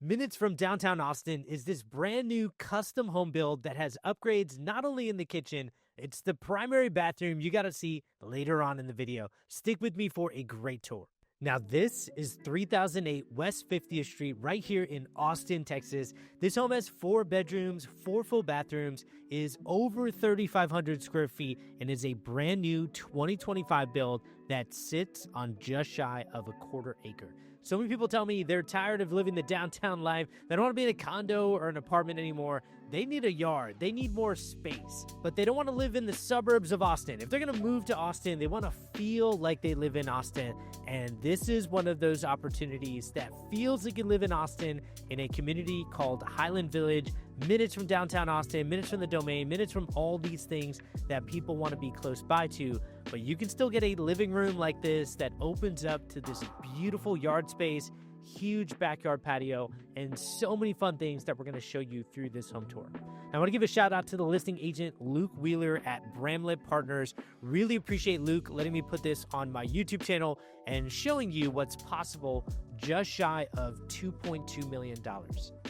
Minutes from downtown Austin is this brand new custom home build that has upgrades not only in the kitchen, it's the primary bathroom you got to see later on in the video. Stick with me for a great tour. Now, this is 3008 West 50th Street right here in Austin, Texas. This home has 4 bedrooms, 4 full bathrooms, is over 3,500 square feet, and is a brand new 2025 build that sits on just shy of a quarter acre. So many people tell me they're tired of living the downtown life. They don't want to be in a condo or an apartment anymore. They need a yard. They need more space, but they don't want to live in the suburbs of Austin. If they're going to move to Austin, they want to feel like they live in Austin. And this is one of those opportunities that feels like you live in Austin in a community called Highland Village, minutes from downtown Austin, minutes from the Domain, minutes from all these things that people want to be close by to. But you can still get a living room like this that opens up to this beautiful yard space, huge backyard patio, and so many fun things that we're going to show you through this home tour. Now, I want to give a shout out to the listing agent, Luke Wheeler at Bramlett Partners. Really appreciate Luke letting me put this on my YouTube channel and showing you what's possible just shy of $2.2 million.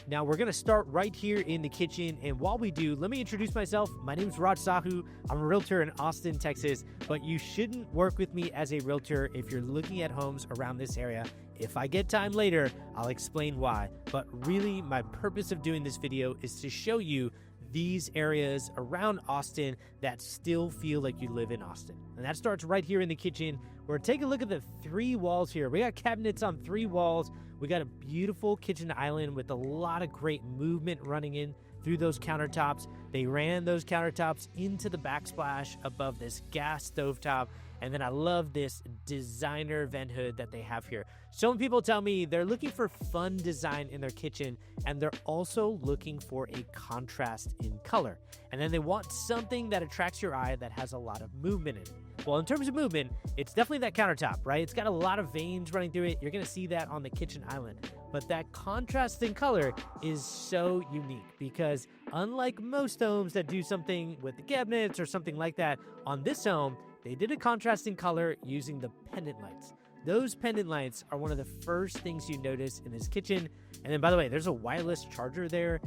Now, we're going to start right here in the kitchen, and while we do, let me introduce myself. My name is Raj Sahu. I'm a realtor in Austin, Texas, but you shouldn't work with me as a realtor if you're looking at homes around this area. If I get time later, I'll explain why, but really my purpose of doing this video is to show you these areas around Austin that still feel like you live in Austin. And that starts right here in the kitchen. We're taking a look at the 3 walls here. We got cabinets on 3 walls. We got a beautiful kitchen island with a lot of great movement running in through those countertops. They ran those countertops into the backsplash above this gas stovetop. And then I love this designer vent hood that they have here. So many people tell me they're looking for fun design in their kitchen, and they're also looking for a contrast in color. And then they want something that attracts your eye that has a lot of movement in it. Well, in terms of movement, it's definitely that countertop, right? It's got a lot of veins running through it. You're going to see that on the kitchen island. But that contrast in color is so unique because unlike most homes that do something with the cabinets or something like that, on this home, they did a contrasting color using the pendant lights. Those pendant lights are one of the first things you notice in this kitchen. And then, by the way, there's a wireless charger there.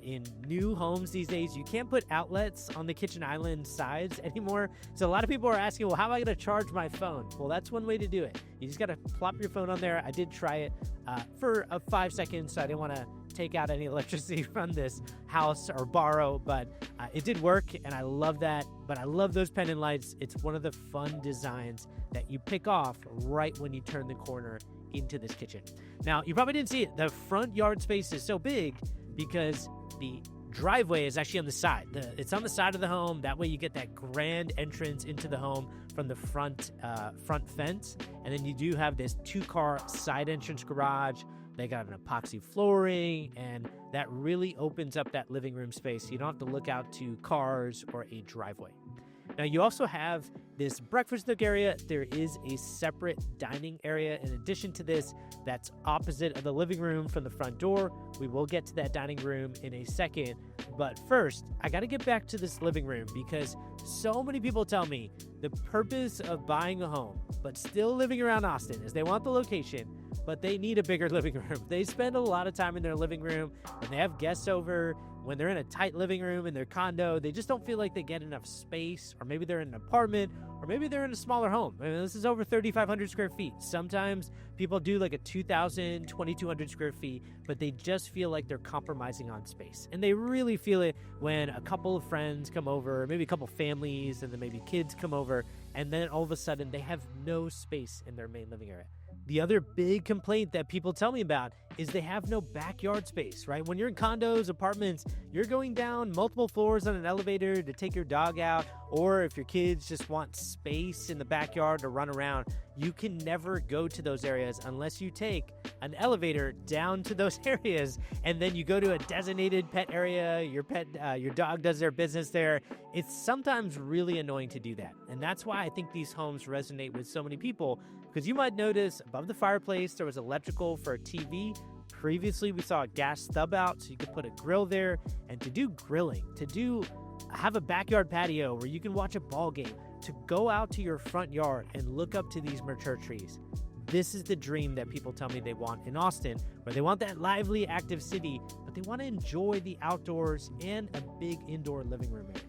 In new homes these days, you can't put outlets on the kitchen island sides anymore. So a lot of people are asking, well, how am I going to charge my phone? Well, that's one way to do it. You just got to plop your phone on there. I did try it for 5 seconds, so I didn't want to take out any electricity from this house or borrow, but it did work, and I love that. But I love those pendant lights. It's one of the fun designs that you pick off right when you turn the corner into this kitchen. Now, you probably didn't see it. The front yard space is so big because the driveway is actually on the side. It's on the side of the home. That way you get that grand entrance into the home from the front fence. And then you do have this 2-car side entrance garage. They got an epoxy flooring, and that really opens up that living room space. You don't have to look out to cars or a driveway. Now, you also have this breakfast nook area. There is a separate dining area in addition to this that's opposite of the living room from the front door. We will get to that dining room in a second. But first, I got to get back to this living room because so many people tell me the purpose of buying a home, but still living around Austin, is they want the location, but they need a bigger living room. They spend a lot of time in their living room when they have guests over. When they're in a tight living room in their condo, they just don't feel like they get enough space, or maybe they're in an apartment, or maybe they're in a smaller home. I mean, this is over 3,500 square feet. Sometimes people do like a 2,000, 2,200 square feet, but they just feel like they're compromising on space. And they really feel it when a couple of friends come over, maybe a couple families, and then maybe kids come over, and then all of a sudden they have no space in their main living area. The other big complaint that people tell me about is they have no backyard space, right? When you're in condos, apartments, you're going down multiple floors on an elevator to take your dog out, or if your kids just want space in the backyard to run around, you can never go to those areas unless you take an elevator down to those areas, and then you go to a designated pet area. Your dog does their business there. It's sometimes really annoying to do that, and that's why I think these homes resonate with so many people, because you might notice above the fireplace there was electrical for a TV. Previously, we saw a gas stub out, so you could put a grill there. And to do grilling, have a backyard patio where you can watch a ball game, to go out to your front yard and look up to these mature trees. This is the dream that people tell me they want in Austin, where they want that lively, active city, but they want to enjoy the outdoors and a big indoor living room area.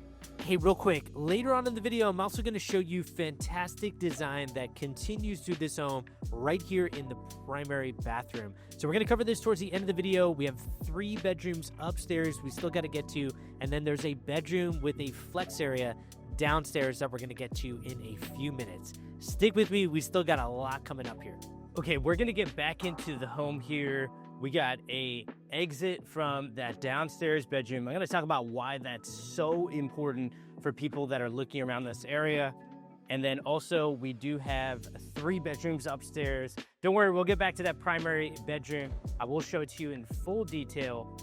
Hey, real quick, later on in the video, I'm also going to show you fantastic design that continues through this home right here in the primary bathroom. So we're going to cover this towards the end of the video. We have 3 bedrooms upstairs we still got to get to, and then there's a bedroom with a flex area downstairs that we're going to get to in a few minutes. Stick with me, we still got a lot coming up here. Okay, we're going to get back into the home here. We got a exit from that downstairs bedroom. I'm going to talk about why that's so important for people that are looking around this area. And then also we do have 3 bedrooms upstairs. Don't worry, we'll get back to that primary bedroom. I will show it to you in full detail.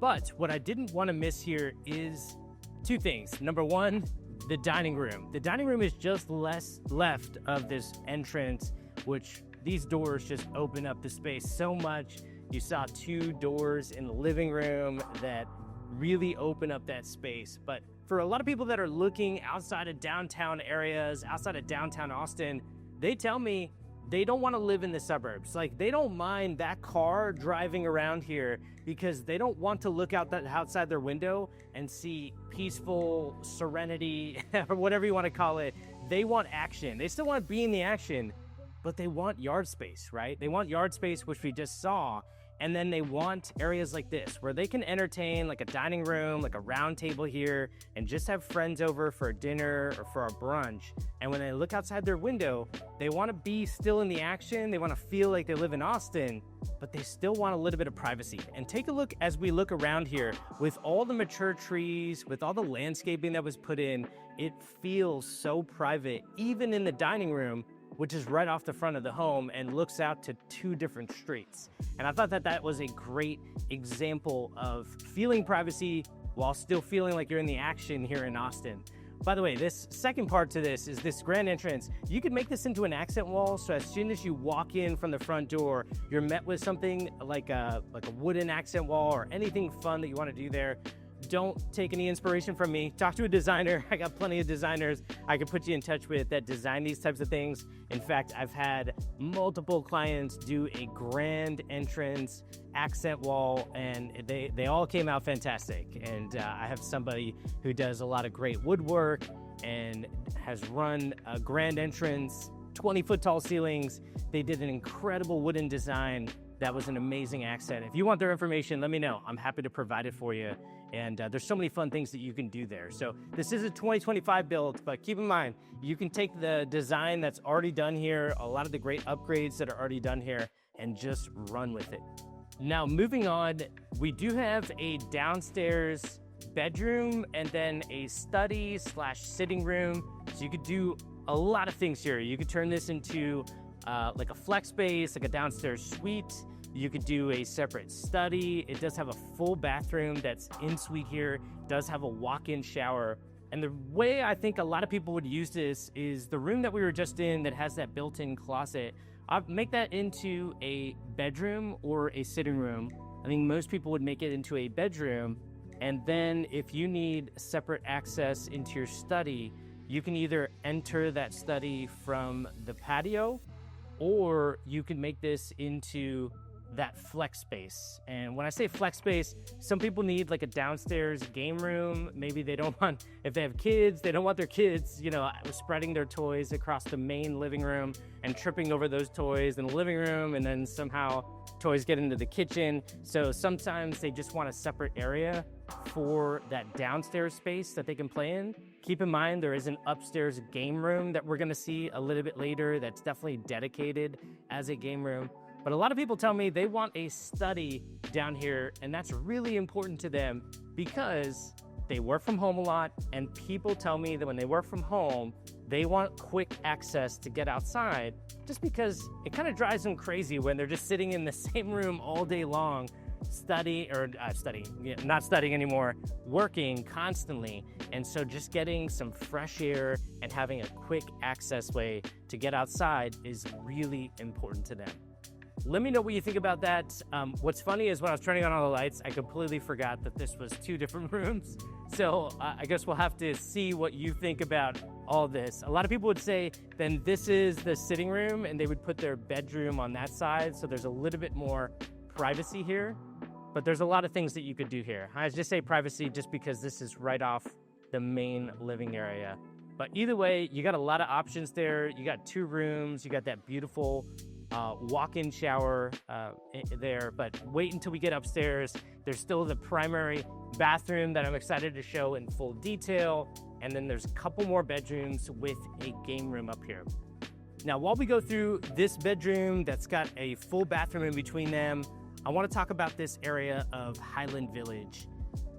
But what I didn't want to miss here is 2 things. Number 1, the dining room. The dining room is just left of this entrance, which these doors just open up the space so much. You saw 2 doors in the living room that really open up that space. But for a lot of people that are looking outside of downtown areas, outside of downtown Austin, they tell me they don't want to live in the suburbs. Like, they don't mind that car driving around here because they don't want to look outside their window and see peaceful serenity or whatever you want to call it. They want action. They still want to be in the action, but they want yard space, right? They want yard space, which we just saw. And then they want areas like this where they can entertain, like a dining room, like a round table here, and just have friends over for a dinner or for a brunch. And when they look outside their window, they want to be still in the action. They want to feel like they live in Austin, but they still want a little bit of privacy. And take a look as we look around here with all the mature trees, with all the landscaping that was put in, it feels so private, even in the dining room, which is right off the front of the home and looks out to 2 different streets. And I thought that that was a great example of feeling privacy while still feeling like you're in the action here in Austin. By the way, this second part to this is this grand entrance. You could make this into an accent wall, so as soon as you walk in from the front door, you're met with something like a wooden accent wall or anything fun that you want to do there. Don't take any inspiration from me. Talk to a designer. I got plenty of designers I could put you in touch with that design these types of things. In fact, I've had multiple clients do a grand entrance accent wall, and they all came out fantastic. And I have somebody who does a lot of great woodwork and has run a grand entrance, 20-foot tall ceilings. They did an incredible wooden design that was an amazing accent. If you want their information, let me know. I'm happy to provide it for you. And there's so many fun things that you can do there. So this is a 2025 build, but keep in mind, you can take the design that's already done here, a lot of the great upgrades that are already done here, and just run with it. Now, moving on, we do have a downstairs bedroom and then a study / sitting room. So you could do a lot of things here. You could turn this into like a flex space, like a downstairs suite. You could do a separate study. It does have a full bathroom that's in suite here. It does have a walk-in shower. And the way I think a lot of people would use this is the room that we were just in that has that built-in closet. I'll make that into a bedroom or a sitting room. I think most people would make it into a bedroom. And then if you need separate access into your study, you can either enter that study from the patio, or you can make this into that flex space. And when I say flex space, some people need like a downstairs game room. Maybe they don't want, if they have kids, they don't want their kids, spreading their toys across the main living room and tripping over those toys in the living room, and then somehow toys get into the kitchen. So sometimes they just want a separate area for that downstairs space that they can play in. Keep in mind, there is an upstairs game room that we're gonna see a little bit later that's definitely dedicated as a game room. But a lot of people tell me they want a study down here, and that's really important to them because they work from home a lot, and people tell me that when they work from home, they want quick access to get outside, just because it kind of drives them crazy when they're just sitting in the same room all day long, not studying anymore, working constantly. And so just getting some fresh air and having a quick access way to get outside is really important to them. Let me know what you think about that. What's funny is when I was turning on all the lights, I completely forgot that this was 2 different rooms. So I guess we'll have to see what you think about all this. A lot of people would say then this is the sitting room and they would put their bedroom on that side, so there's a little bit more privacy here, but there's a lot of things that you could do here. I just say privacy just because this is right off the main living area. But either way, you got a lot of options there. You got 2 rooms, you got that beautiful walk-in shower there, but wait until we get upstairs. There's still the primary bathroom that I'm excited to show in full detail, and then there's a couple more bedrooms with a game room up here. Now, while we go through this bedroom that's got a full bathroom in between them, I want to talk about this area of Highland Village,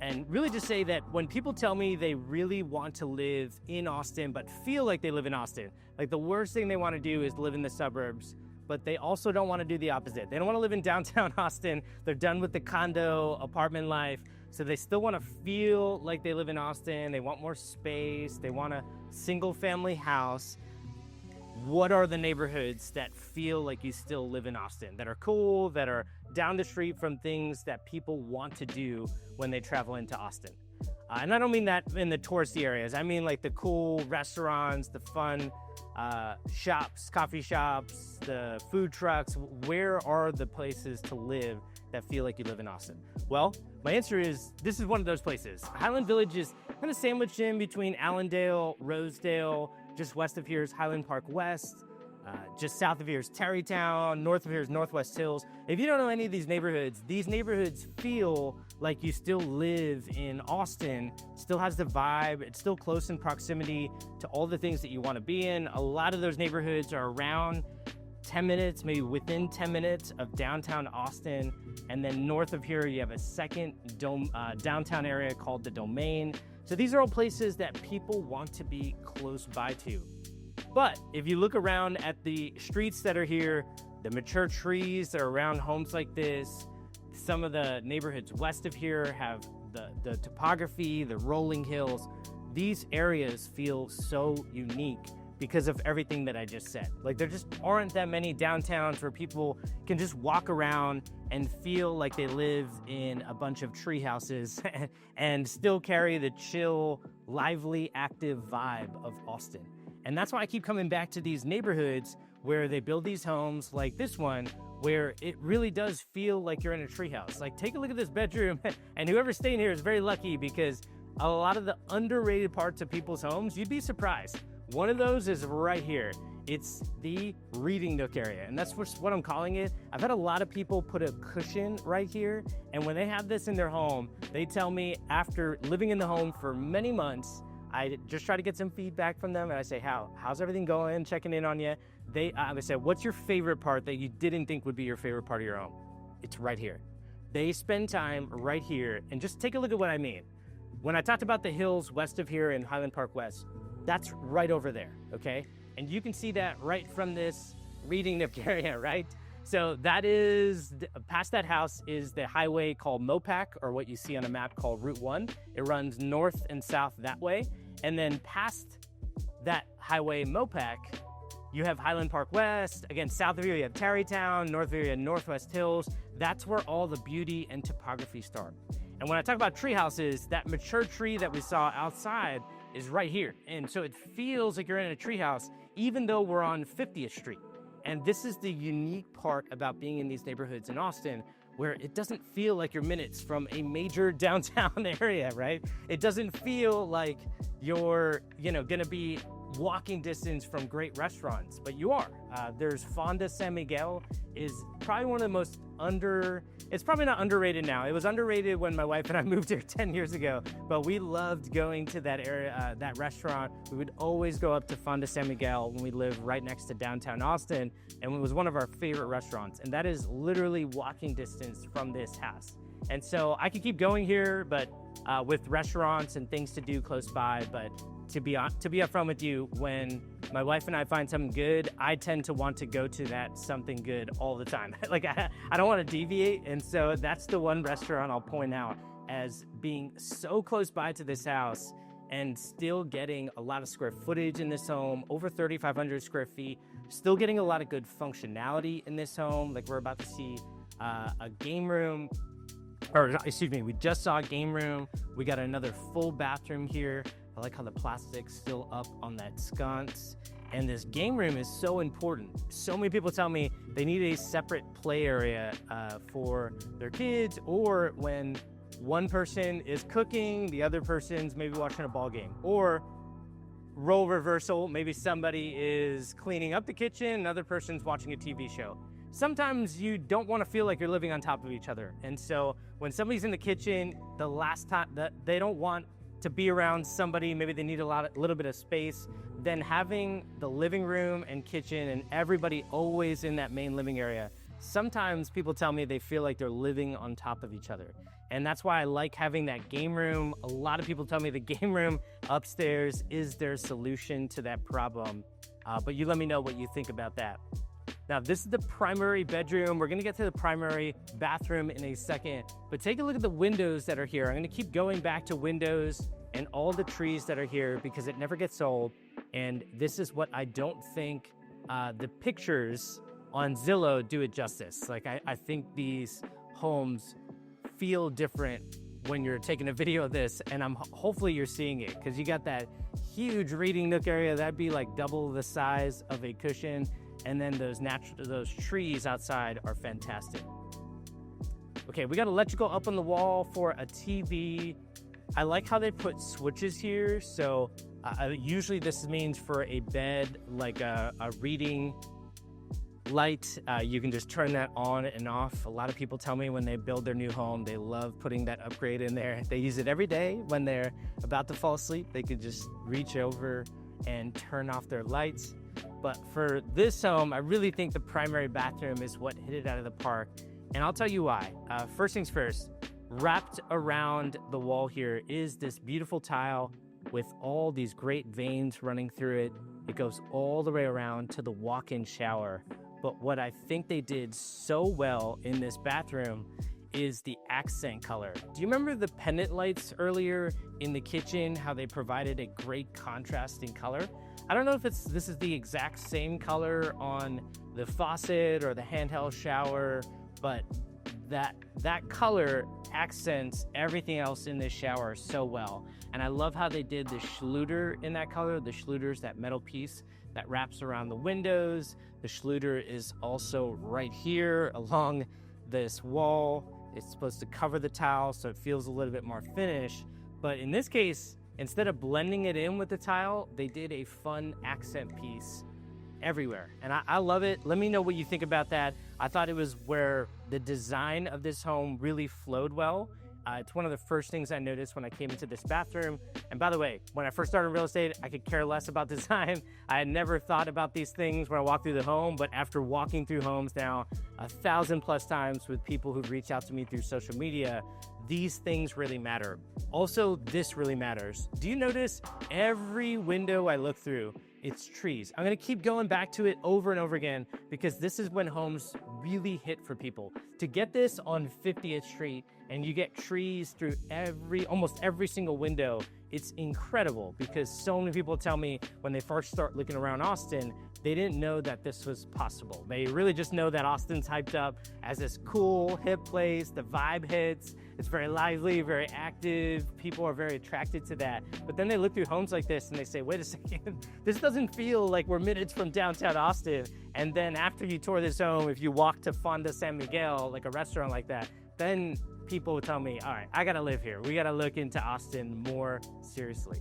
and really just say that when people tell me they really want to live in Austin but feel like they live in Austin, like the worst thing they want to do is live in the suburbs, but they also don't want to do the opposite. They don't want to live in downtown Austin. They're done with the condo apartment life, so they still want to feel like they live in Austin. They want more space. They want a single family house. What are the neighborhoods that feel like you still live in Austin, that are cool, that are down the street from things that people want to do when they travel into Austin? And I don't mean that in the touristy areas. I mean like the cool restaurants, the fun shops, coffee shops, the food trucks. Where are the places to live that feel like you live in Austin? Well, my answer is this is one of those places. Highland Village is kind of sandwiched in between Allendale, Rosedale. Just west of here is Highland Park West. Just south of here is Tarrytown. North of here is Northwest Hills. If you don't know any of these neighborhoods feel like you still live in Austin. Still has the vibe. It's still close in proximity to all the things that you want to be in. A lot of those neighborhoods are around 10 minutes, maybe within 10 minutes of downtown Austin. And then north of here, you have a second downtown area called the Domain. So these are all places that people want to be close by to. But if you look around at the streets that are here, the mature trees that are around homes like this, some of the neighborhoods west of here have the topography, the rolling hills. These areas feel so unique because of everything that I just said. Like there just aren't that many downtowns where people can just walk around and feel like they live in a bunch of tree houses and still carry the chill, lively, active vibe of Austin. And that's why I keep coming back to these neighborhoods where they build these homes like this one, where it really does feel like you're in a treehouse. Like take a look at this bedroom, and whoever's staying here is very lucky because a lot of the underrated parts of people's homes, you'd be surprised. One of those is right here. It's the reading nook area, and that's what I'm calling it. I've had a lot of people put a cushion right here, and when they have this in their home, they tell me after living in the home for many months, I just try to get some feedback from them, and I say, how's everything going? Checking in on you. They say, what's your favorite part that you didn't think would be your favorite part of your home? It's right here. They spend time right here, and just take a look at what I mean. When I talked about the hills west of here in Highland Park West, that's right over there, okay? And you can see that right from this reading nook area, right? So that is, past that house is the highway called Mopac, or what you see on a map called Route 1. It runs north and south that way. And then past that highway Mopac, you have Highland Park West. Again, south of here, you have Tarrytown. North of here, you have Northwest Hills. That's where all the beauty and topography start. And when I talk about tree houses, that mature tree that we saw outside is right here. And so it feels like you're in a tree house, even though we're on 50th Street. And this is the unique part about being in these neighborhoods in Austin, where it doesn't feel like you're minutes from a major downtown area, right? It doesn't feel like you're, gonna be walking distance from great restaurants, but you are. There's Fonda San Miguel is probably one of the most it's probably not underrated now. It was underrated when my wife and I moved here 10 years ago, but we loved going to that area, that restaurant. We would always go up to Fonda San Miguel when we lived right next to downtown Austin, and it was one of our favorite restaurants, and that is literally walking distance from this house. And so I could keep going here, but with restaurants and things to do close by, but to be upfront with you, when my wife and I find something good, I tend to want to go to that something good all the time. Like I don't want to deviate, and so that's the one restaurant I'll point out as being so close by to this house and still getting a lot of square footage in this home, over 3,500 square feet, still getting a lot of good functionality in this home. Like we're about to see a game room, we just saw a game room. We got another full bathroom here. I like how the plastic's still up on that sconce. And this game room is so important. So many people tell me they need a separate play area for their kids, or when one person is cooking, the other person's maybe watching a ball game, or role reversal, maybe somebody is cleaning up the kitchen, another person's watching a TV show. Sometimes you don't want to feel like you're living on top of each other. And so when somebody's in the kitchen, the last time that they don't want to be around somebody, maybe they need a little bit of space, then having the living room and kitchen and everybody always in that main living area, sometimes people tell me they feel like they're living on top of each other. And that's why I like having that game room. A lot of people tell me the game room upstairs is their solution to that problem. But you let me know what you think about that. Now, this is the primary bedroom. We're gonna get to the primary bathroom in a second, but take a look at the windows that are here. I'm gonna keep going back to windows and all the trees that are here because it never gets old. And this is what I don't think the pictures on Zillow do it justice. Like, I think these homes feel different when you're taking a video of this, and hopefully you're seeing it, because you got that huge reading nook area that'd be like double the size of a cushion, and then those trees outside are fantastic. Okay, we got electrical up on the wall for a TV. I like how they put switches here. So usually this means for a bed, like a reading light, you can just turn that on and off. A lot of people tell me when they build their new home, they love putting that upgrade in there. They use it every day when they're about to fall asleep. They could just reach over and turn off their lights. But for this home, I really think the primary bathroom is what hit it out of the park. And I'll tell you why. First things first, wrapped around the wall here is this beautiful tile with all these great veins running through it. It goes all the way around to the walk-in shower. But what I think they did so well in this bathroom is the accent color. Do you remember the pendant lights earlier in the kitchen, how they provided a great contrasting color? I don't know if this is the exact same color on the faucet or the handheld shower, but that color accents everything else in this shower so well. And I love how they did the Schluter in that color. The Schluter is that metal piece that wraps around the windows. The Schluter is also right here along this wall. It's supposed to cover the tile so it feels a little bit more finished. But in this case, instead of blending it in with the tile, they did a fun accent piece everywhere. And I love it. Let me know what you think about that. I thought it was where the design of this home really flowed well. It's one of the first things I noticed when I came into this bathroom. And by the way, when I first started real estate, I could care less about design. I had never thought about these things when I walked through the home, but after walking through homes now 1,000+ times with people who've reached out to me through social media, these things really matter. Also, this really matters. Do you notice every window I look through, it's trees? I'm gonna keep going back to it over and over again because this is when homes really hit for people. To get this on 50th Street and you get trees through almost every single window, it's incredible because so many people tell me when they first start looking around Austin, they didn't know that this was possible. They really just know that Austin's hyped up as this cool, hip place. The vibe hits. It's very lively, very active. People are very attracted to that. But then they look through homes like this and they say, wait a second, this doesn't feel like we're minutes from downtown Austin. And then after you tour this home, if you walk to Fonda San Miguel, like a restaurant like that, then people will tell me, all right, I gotta live here. We gotta look into Austin more seriously.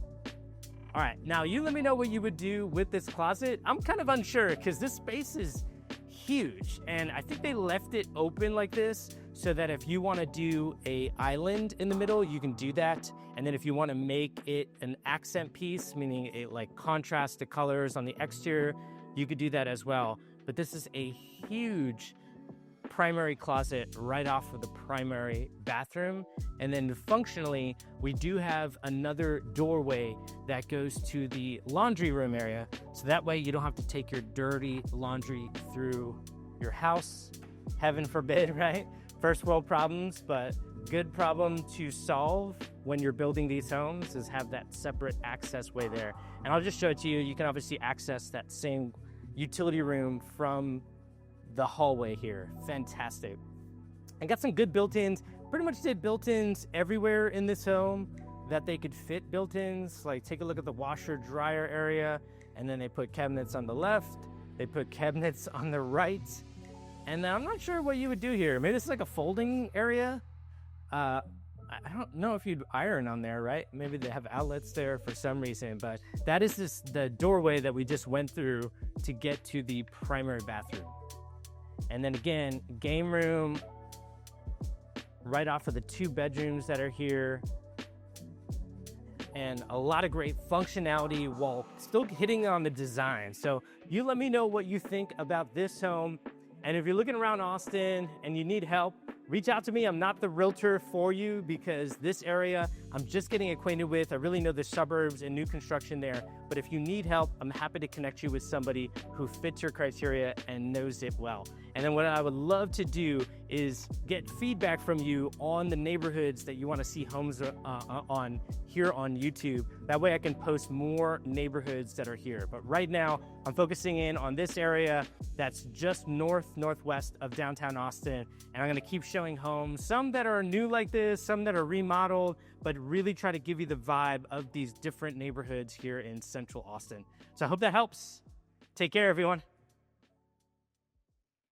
All right, now you let me know what you would do with this closet. I'm kind of unsure because this space is huge and I think they left it open like this so that if you want to do a island in the middle, you can do that. And then if you want to make it an accent piece, meaning it like contrast the colors on the exterior, you could do that as well. But this is a huge primary closet right off of the primary bathroom. And then functionally, we do have another doorway that goes to the laundry room area. So that way you don't have to take your dirty laundry through your house. Heaven forbid, right? First world problems, but good problem to solve when you're building these homes is have that separate access way there. And I'll just show it to you. You can obviously access that same utility room from the hallway here. Fantastic. I got some good built-ins. Pretty much did built-ins everywhere in this home. that they could fit built-ins. Like, take a look at the washer dryer area, and then they put cabinets on the left, they put cabinets on the right. And I'm not sure what you would do here. Maybe this is like a folding area. I don't know if you'd iron on there, right? Maybe they have outlets there for some reason, but that is the doorway that we just went through to get to the primary bathroom. And then again, game room right off of the 2 bedrooms that are here. And a lot of great functionality while still hitting on the design. So you let me know what you think about this home. And if you're looking around Austin and you need help, reach out to me. I'm not the realtor for you because this area I'm just getting acquainted with. I really know the suburbs and new construction there. But if you need help, I'm happy to connect you with somebody who fits your criteria and knows it well. And then what I would love to do is get feedback from you on the neighborhoods that you want to see homes on here on YouTube. That way I can post more neighborhoods that are here. But right now I'm focusing in on this area that's just northwest of downtown Austin. And I'm going to keep showing homes, some that are new like this, some that are remodeled, but really try to give you the vibe of these different neighborhoods here in Central Austin. So I hope that helps. Take care, everyone.